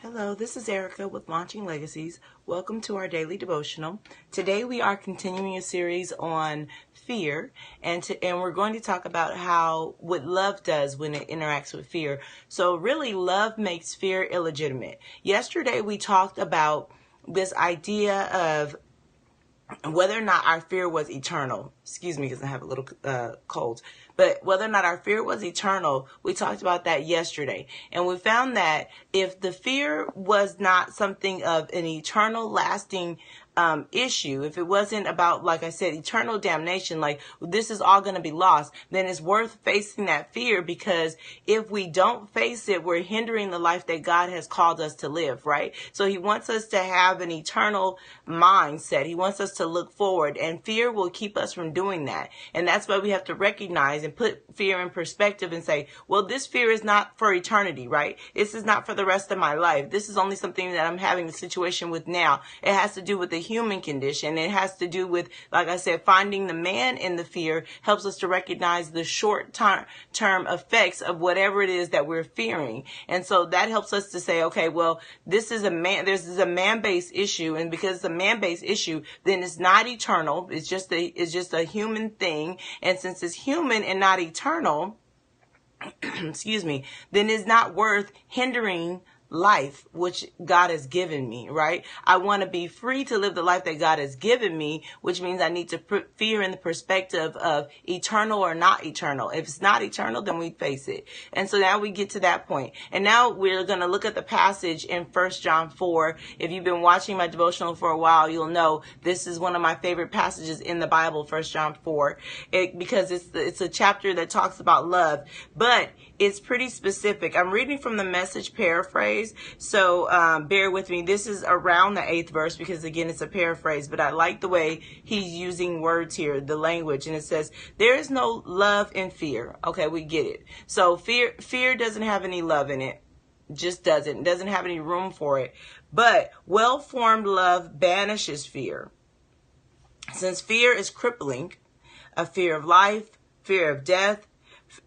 Hello, this is Erica with Launching Legacies. Welcome to our daily devotional. Today we are continuing a series on fear, and we're going to talk about what love does when it interacts with fear. So really, love makes fear illegitimate. Yesterday we talked about this idea of whether or not our fear was eternal. Excuse me, because I have a little cold. But whether or not our fear was eternal, we talked about that yesterday. And we found that if the fear was not something of an eternal, lasting issue, if it wasn't about, like I said, eternal damnation, like this is all going to be lost, then it's worth facing that fear, because if we don't face it, we're hindering the life that God has called us to live, right? So he wants us to have an eternal mindset. He wants us to look forward, and fear will keep us from doing that. And that's why we have to recognize and put fear in perspective and say, well, this fear is not for eternity, right? This is not for the rest of my life. This is only something that I'm having a situation with now. It has to do with the human condition. It has to do with, like I said, finding the man in the fear helps us to recognize the short term effects of whatever it is that we're fearing. And so that helps us to say, okay, well, this is a man-based issue. And because it's a man-based issue, then it's not eternal. It's just a human thing. And since it's human and not eternal, excuse me, then it's not worth hindering life which God has given me, right? I want to be free to live the life that God has given me, which means I need to put fear in the perspective of eternal or not eternal. If it's not eternal, then we face it. And so now we get to that point. And now we're going to look at the passage in 1 John 4. If you've been watching my devotional for a while, you'll know this is one of my favorite passages in the Bible, 1 John 4, because it's a chapter that talks about love, but it's pretty specific. I'm reading from the Message paraphrase. So bear with me. This is around the 8th verse because, again, it's a paraphrase, but I like the way he's using words here, the language. And it says, there is no love in fear. Okay, we get it. So fear doesn't have any love in it. Just doesn't. It doesn't have any room for it. But well-formed love banishes fear. Since fear is crippling, a fear of life, fear of death,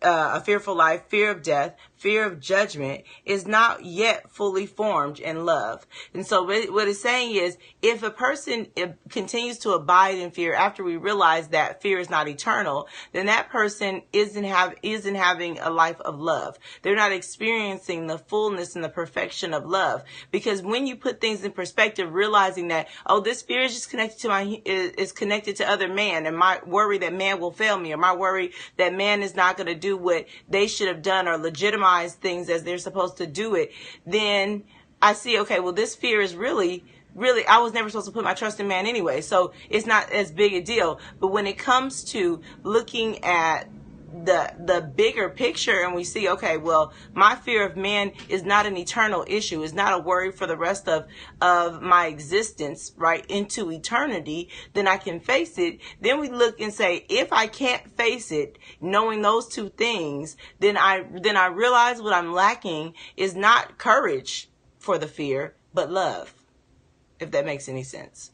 a fearful life, fear of death, fear of judgment is not yet fully formed in love. And so what it's saying is, if a person continues to abide in fear after we realize that fear is not eternal, then that person isn't having a life of love. They're not experiencing the fullness and the perfection of love. Because when you put things in perspective, realizing that, oh, this fear is just connected to other man, and my worry that man will fail me, or my worry that man is not going to do what they should have done or legitimize things as they're supposed to do it, then I see, okay, well, this fear is really, I was never supposed to put my trust in man anyway, so it's not as big a deal. But when it comes to looking at the bigger picture, and we see, okay, well, my fear of man is not an eternal issue, is not a worry for the rest of my existence, right, into eternity, then I can face it. Then we look and say, if I can't face it, knowing those two things, then I realize what I'm lacking is not courage for the fear, but love, if that makes any sense.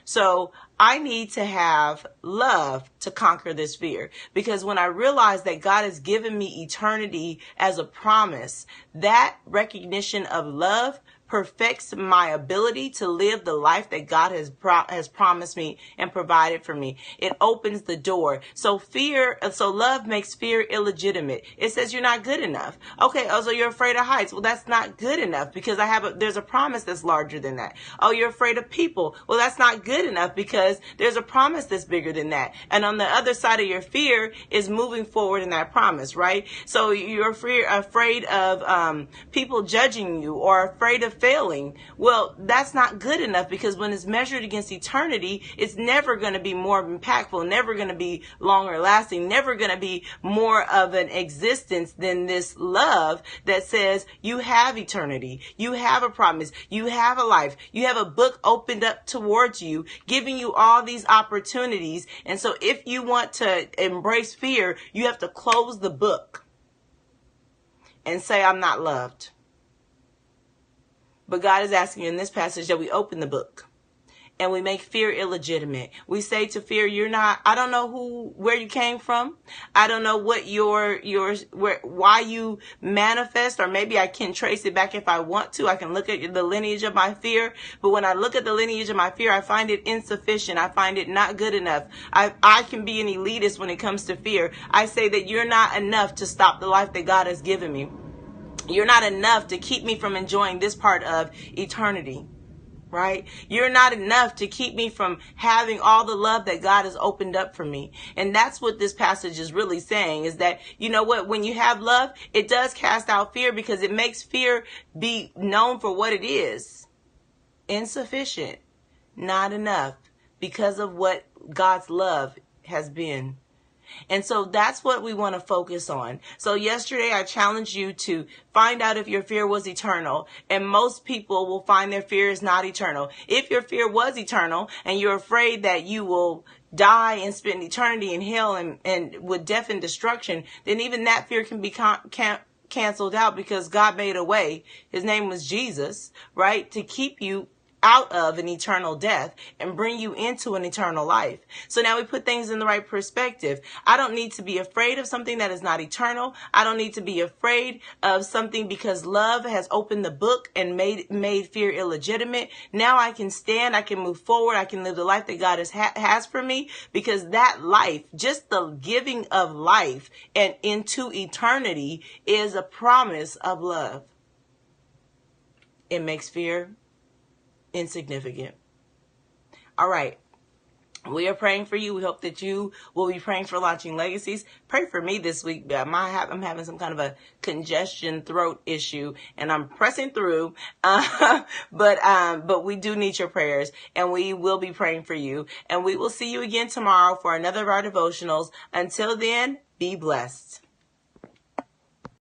So I need to have love to conquer this fear, because when I realize that God has given me eternity as a promise, that recognition of love perfects my ability to live the life that God has promised me and provided for me. It opens the door. So love makes fear illegitimate. It says you're not good enough. Okay, oh, so you're afraid of heights. Well, that's not good enough, because there's a promise that's larger than that. Oh, you're afraid of people. Well, that's not good enough, because there's a promise that's bigger than that. And on the other side of your fear is moving forward in that promise, right? So you're afraid of people judging you, or afraid of failing. Well, that's not good enough, because when it's measured against eternity, it's never going to be more impactful, never going to be longer lasting, never going to be more of an existence than this love that says you have eternity, you have a promise, you have a life, you have a book opened up towards you, giving you all these opportunities. And so if you want to embrace fear, you have to close the book and say, I'm not loved. But God is asking in this passage that we open the book and we make fear illegitimate. We say to fear, I don't know where you came from. I don't know what why you manifest, or maybe I can trace it back if I want to. I can look at the lineage of my fear. But when I look at the lineage of my fear, I find it insufficient. I find it not good enough. I can be an elitist when it comes to fear. I say that you're not enough to stop the life that God has given me. You're not enough to keep me from enjoying this part of eternity. Right? You're not enough to keep me from having all the love that God has opened up for me. And that's what this passage is really saying, is that, you know what, when you have love, it does cast out fear, because it makes fear be known for what it is. Insufficient. Not enough, because of what God's love has been. And so that's what we want to focus on. So yesterday I challenged you to find out if your fear was eternal. And most people will find their fear is not eternal. If your fear was eternal and you're afraid that you will die and spend eternity in hell and with death and destruction, then even that fear can be canceled out, because God made a way. His name was Jesus, right? To keep you out of an eternal death and bring you into an eternal life. So now we put things in the right perspective. I don't need to be afraid of something that is not eternal. I don't need to be afraid of something, because love has opened the book and made fear illegitimate. Now I can stand, I can move forward, I can live the life that God has for me, because that life, just the giving of life and into eternity, is a promise of love. It makes fear insignificant. All right. We are praying for you. We hope that you will be praying for Launching Legacies. Pray for me this week. I'm having some kind of a congestion throat issue, and I'm pressing through. But we do need your prayers, and we will be praying for you. And we will see you again tomorrow for another of our devotionals. Until then, be blessed.